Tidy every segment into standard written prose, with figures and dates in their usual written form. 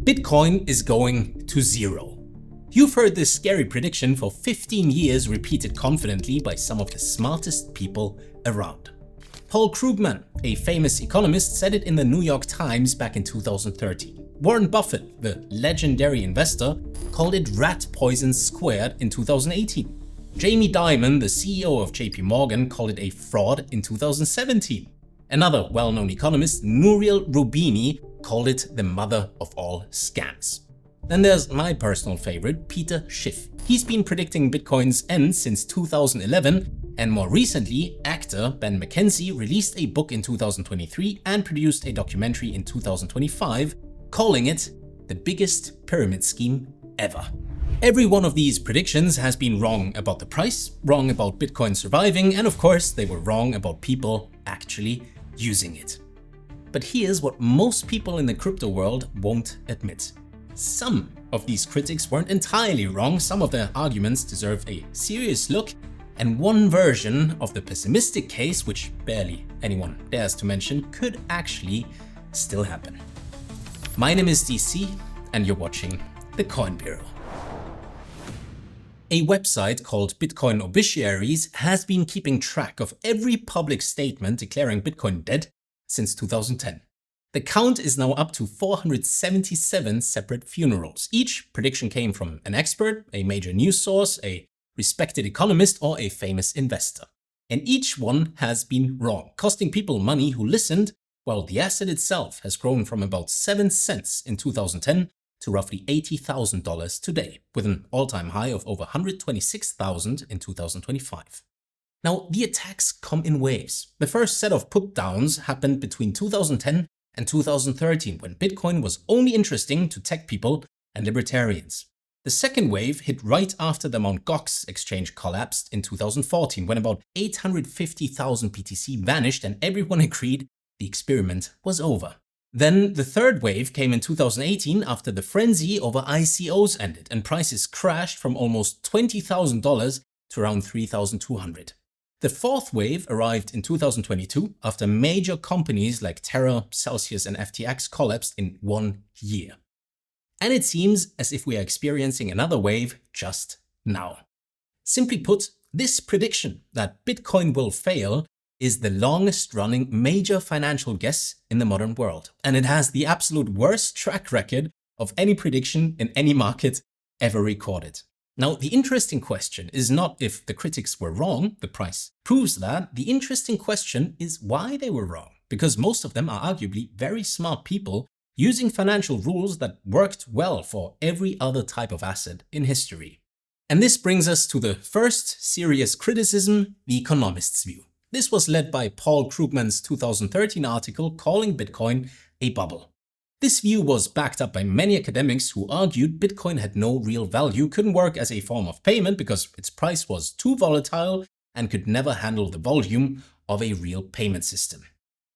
Bitcoin is going to zero. You've heard this scary prediction for 15 years repeated confidently by some of the smartest people around. Paul Krugman, a famous economist, said it in the New York Times back in 2013. Warren Buffett, the legendary investor, called it rat poison squared in 2018. Jamie Dimon, the CEO of JP Morgan, called it a fraud in 2017. Another well-known economist, Roubini, called it the mother of all scams. Then there's my personal favorite, Peter Schiff. He's been predicting Bitcoin's end since 2011, and more recently, actor Ben McKenzie released a book in 2023 and produced a documentary in 2025, calling it the biggest pyramid scheme ever. Every one of these predictions has been wrong about the price, wrong about Bitcoin surviving, and of course they were wrong about people actually using it. But here's what most people in the crypto world won't admit. Some of these critics weren't entirely wrong, some of their arguments deserve a serious look, and one version of the pessimistic case, which barely anyone dares to mention, could actually still happen. My name is DC, and you're watching The Coin Bureau. A website called Bitcoin Obituaries has been keeping track of every public statement declaring Bitcoin dead since 2010. The count is now up to 477 separate funerals. Each prediction came from an expert, a major news source, a respected economist, or a famous investor. And each one has been wrong, costing people money who listened, while the asset itself has grown from about 7 cents in 2010 to roughly $80,000 today, with an all-time high of over $126,000 in 2025. Now, the attacks come in waves. The first set of put-downs happened between 2010 and 2013, when Bitcoin was only interesting to tech people and libertarians. The second wave hit right after the Mt. Gox exchange collapsed in 2014, when about 850,000 BTC vanished and everyone agreed the experiment was over. Then the third wave came in 2018 after the frenzy over ICOs ended and prices crashed from almost $20,000 to around $3,200. The fourth wave arrived in 2022 after major companies like Terra, Celsius, and FTX collapsed in 1 year. And it seems as if we are experiencing another wave just now. Simply put, this prediction that Bitcoin will fail is the longest running major financial guess in the modern world. And it has the absolute worst track record of any prediction in any market ever recorded. Now, the interesting question is not if the critics were wrong, the price proves that. The interesting question is why they were wrong, because most of them are arguably very smart people using financial rules that worked well for every other type of asset in history. And this brings us to the first serious criticism, the Economists' view. This was led by Paul Krugman's 2013 article calling Bitcoin a bubble. This view was backed up by many academics who argued Bitcoin had no real value, couldn't work as a form of payment because its price was too volatile and could never handle the volume of a real payment system.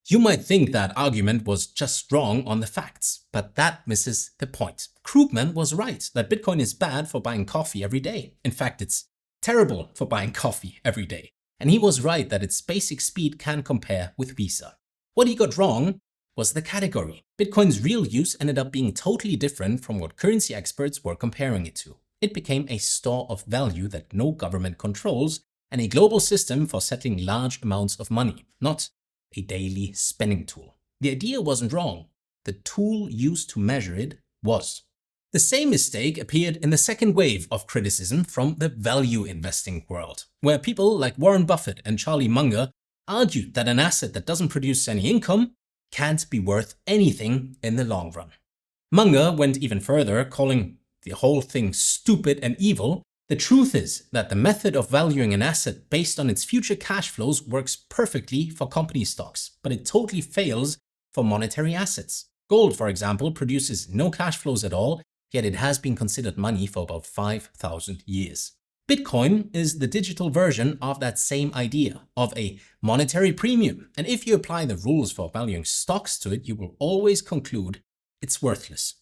You might think that argument was just wrong on the facts, but that misses the point. Krugman was right that Bitcoin is bad for buying coffee every day. In fact, it's terrible for buying coffee every day. And he was right that its basic speed can compare with Visa. What he got wrong was the category. Bitcoin's real use ended up being totally different from what currency experts were comparing it to. It became a store of value that no government controls and a global system for settling large amounts of money, not a daily spending tool. The idea wasn't wrong. The tool used to measure it was. The same mistake appeared in the second wave of criticism from the value investing world, where people like Warren Buffett and Charlie Munger argued that an asset that doesn't produce any income can't be worth anything in the long run. Munger went even further, calling the whole thing stupid and evil. The truth is that the method of valuing an asset based on its future cash flows works perfectly for company stocks, but it totally fails for monetary assets. Gold, for example, produces no cash flows at all, yet it has been considered money for about 5,000 years. Bitcoin is the digital version of that same idea, of a monetary premium. And if you apply the rules for valuing stocks to it, you will always conclude it's worthless.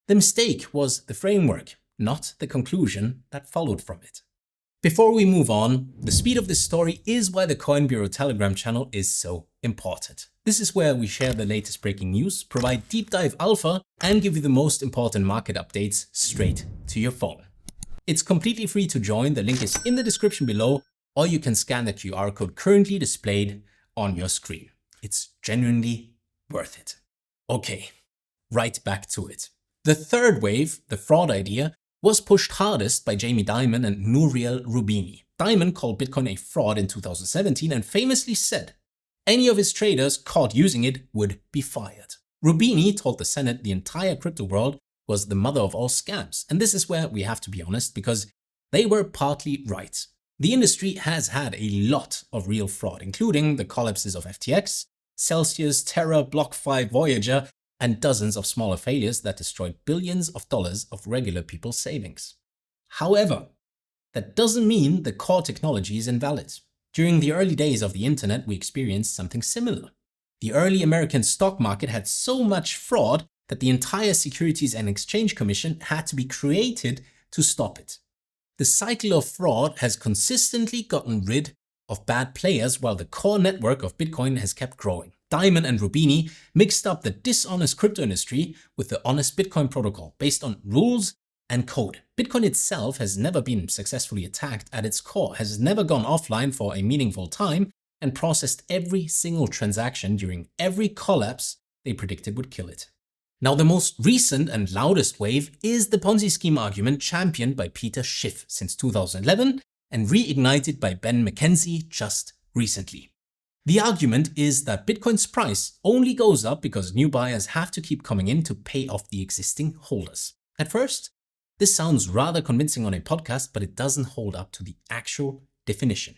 The mistake was the framework, not the conclusion that followed from it. Before we move on, the speed of this story is why the Coin Bureau Telegram channel is so important. This is where we share the latest breaking news, provide deep dive alpha, and give you the most important market updates straight to your phone. It's completely free to join, the link is in the description below, or you can scan the QR code currently displayed on your screen. It's genuinely worth it. Okay, right back to it. The third wave, the fraud idea, was pushed hardest by Jamie Dimon and Nouriel Roubini. Dimon called Bitcoin a fraud in 2017 and famously said any of his traders caught using it would be fired. Roubini told the Senate the entire crypto world was the mother of all scams. And this is where we have to be honest, because they were partly right. The industry has had a lot of real fraud, including the collapses of FTX, Celsius, Terra, BlockFi, Voyager, and dozens of smaller failures that destroyed billions of dollars of regular people's savings. However, that doesn't mean the core technology is invalid. During the early days of the internet, we experienced something similar. The early American stock market had so much fraud that the entire Securities and Exchange Commission had to be created to stop it. The cycle of fraud has consistently gotten rid of bad players while the core network of Bitcoin has kept growing. Dimon and Roubini mixed up the dishonest crypto industry with the honest Bitcoin protocol based on rules and code. Bitcoin itself has never been successfully attacked at its core, has never gone offline for a meaningful time, and processed every single transaction during every collapse they predicted would kill it. Now, the most recent and loudest wave is the Ponzi scheme argument championed by Peter Schiff since 2011 and reignited by Ben McKenzie just recently. The argument is that Bitcoin's price only goes up because new buyers have to keep coming in to pay off the existing holders. At first, this sounds rather convincing on a podcast, but it doesn't hold up to the actual definition.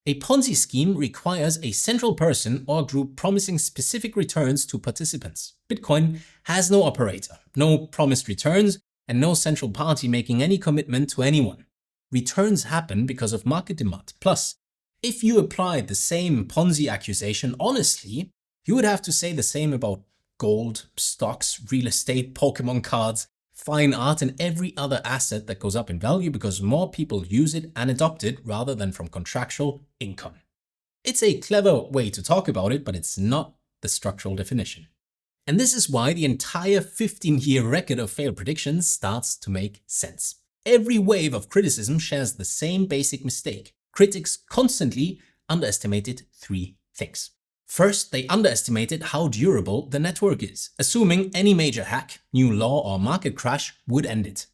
A Ponzi scheme requires a central person or group promising specific returns to participants. Bitcoin has no operator, no promised returns, and no central party making any commitment to anyone. Returns happen because of market demand. Plus, if you applied the same Ponzi accusation honestly, you would have to say the same about gold, stocks, real estate, Pokemon cards, fine art, and every other asset that goes up in value because more people use it and adopt it rather than from contractual income. It's a clever way to talk about it, but it's not the structural definition. And this is why the entire 15-year record of failed predictions starts to make sense. Every wave of criticism shares the same basic mistake. Critics constantly underestimated three things. First, they underestimated how durable the network is, assuming any major hack, new law, or market crash would end it.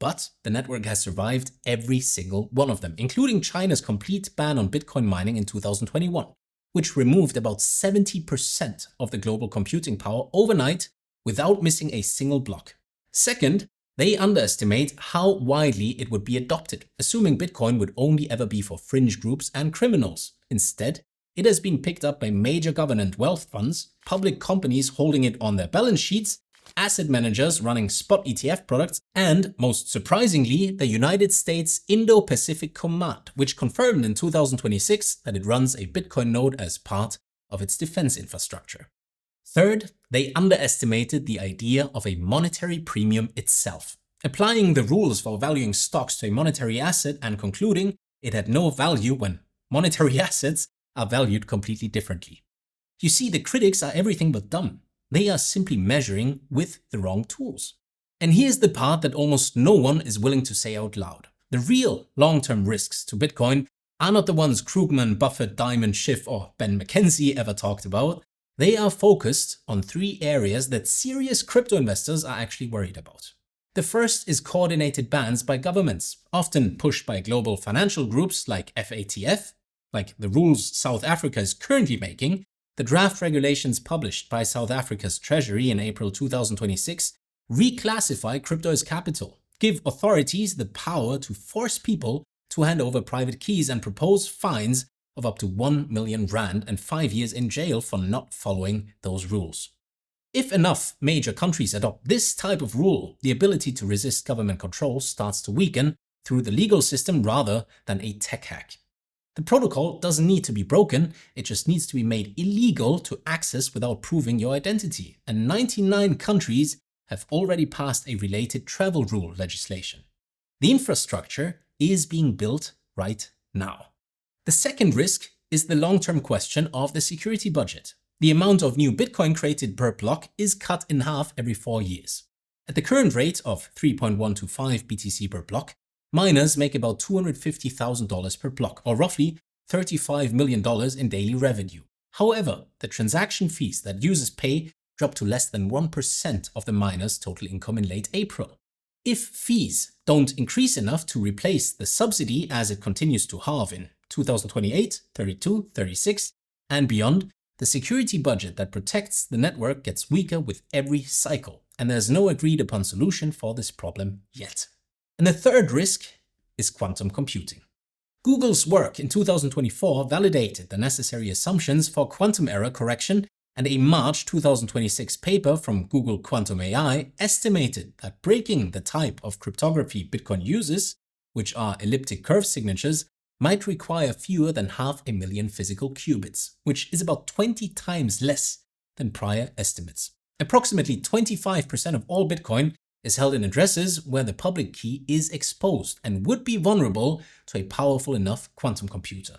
But the network has survived every single one of them, including China's complete ban on Bitcoin mining in 2021, which removed about 70% of the global computing power overnight without missing a single block. Second, they underestimate how widely it would be adopted, assuming Bitcoin would only ever be for fringe groups and criminals. Instead, it has been picked up by major government wealth funds, public companies holding it on their balance sheets, asset managers running spot ETF products, and, most surprisingly, the United States Indo-Pacific Command, which confirmed in 2026 that it runs a Bitcoin node as part of its defense infrastructure. Third, they underestimated the idea of a monetary premium itself, applying the rules for valuing stocks to a monetary asset and concluding it had no value when monetary assets are valued completely differently. You see, the critics are everything but dumb. They are simply measuring with the wrong tools. And here's the part that almost no one is willing to say out loud. The real long-term risks to Bitcoin are not the ones Krugman, Buffett, Dimon, Schiff, or Ben McKenzie ever talked about. They are focused on three areas that serious crypto investors are actually worried about. The first is coordinated bans by governments, often pushed by global financial groups like FATF, like the rules South Africa is currently making. The draft regulations published by South Africa's Treasury in April 2026 reclassify crypto as capital, give authorities the power to force people to hand over private keys, and propose fines of up to 1 million rand and 5 years in jail for not following those rules. If enough major countries adopt this type of rule, the ability to resist government control starts to weaken through the legal system rather than a tech hack. The protocol doesn't need to be broken, it just needs to be made illegal to access without proving your identity. And 99 countries have already passed a related travel rule legislation. The infrastructure is being built right now. The second risk is the long-term question of the security budget. The amount of new Bitcoin created per block is cut in half every 4 years. At the current rate of 3.125 BTC per block, miners make about $250,000 per block, or roughly $35 million in daily revenue. However, the transaction fees that users pay dropped to less than 1% of the miners' total income in late April. If fees don't increase enough to replace the subsidy as it continues to halve in 2028, 32, 36, and beyond, the security budget that protects the network gets weaker with every cycle, and there's no agreed upon solution for this problem yet. And the third risk is quantum computing. Google's work in 2024 validated the necessary assumptions for quantum error correction, and a March 2026 paper from Google Quantum AI estimated that breaking the type of cryptography Bitcoin uses, which are elliptic curve signatures, might require fewer than 500,000 physical qubits, which is about 20 times less than prior estimates. Approximately 25% of all Bitcoin is held in addresses where the public key is exposed and would be vulnerable to a powerful enough quantum computer.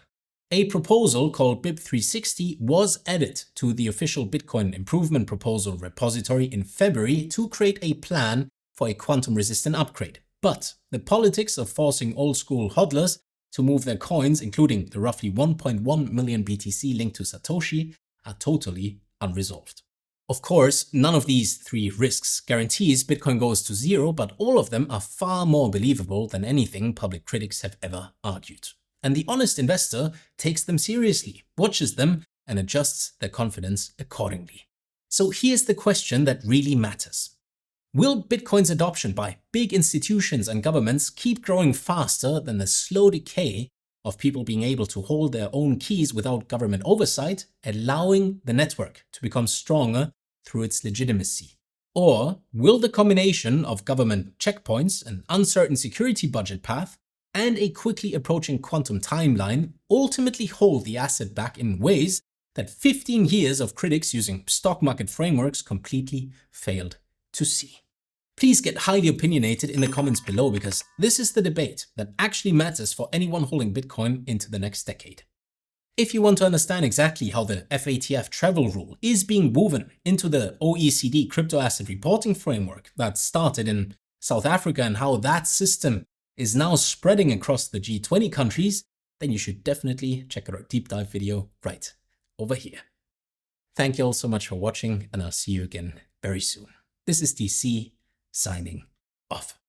A proposal called BIP360 was added to the official Bitcoin Improvement Proposal repository in February to create a plan for a quantum-resistant upgrade. But the politics of forcing old-school hodlers to move their coins, including the roughly 1.1 million BTC linked to Satoshi, are totally unresolved. Of course, none of these three risks guarantees Bitcoin goes to zero, but all of them are far more believable than anything public critics have ever argued. And the honest investor takes them seriously, watches them, and adjusts their confidence accordingly. So here's the question that really matters. Will Bitcoin's adoption by big institutions and governments keep growing faster than the slow decay of people being able to hold their own keys without government oversight, allowing the network to become stronger through its legitimacy? Or will the combination of government checkpoints, an uncertain security budget path, and a quickly approaching quantum timeline ultimately hold the asset back in ways that 15 years of critics using stock market frameworks completely failed to see? Please get highly opinionated in the comments below, because this is the debate that actually matters for anyone holding Bitcoin into the next decade. If you want to understand exactly how the FATF travel rule is being woven into the OECD crypto asset reporting framework that started in South Africa and how that system is now spreading across the G20 countries, then you should definitely check out our deep dive video right over here. Thank you all so much for watching, and I'll see you again very soon. This is DC signing off.